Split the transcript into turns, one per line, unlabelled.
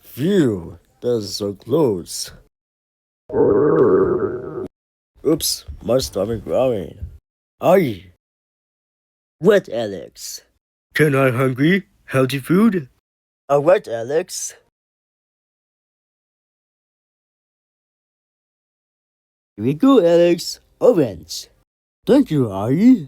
Phew, that's so close. Oops, my stomach growling. Eyey. What, Alex? Can I hungry? Healthy food? What, Alex? Here we go, Alex. Orange. Thank you, Eyey.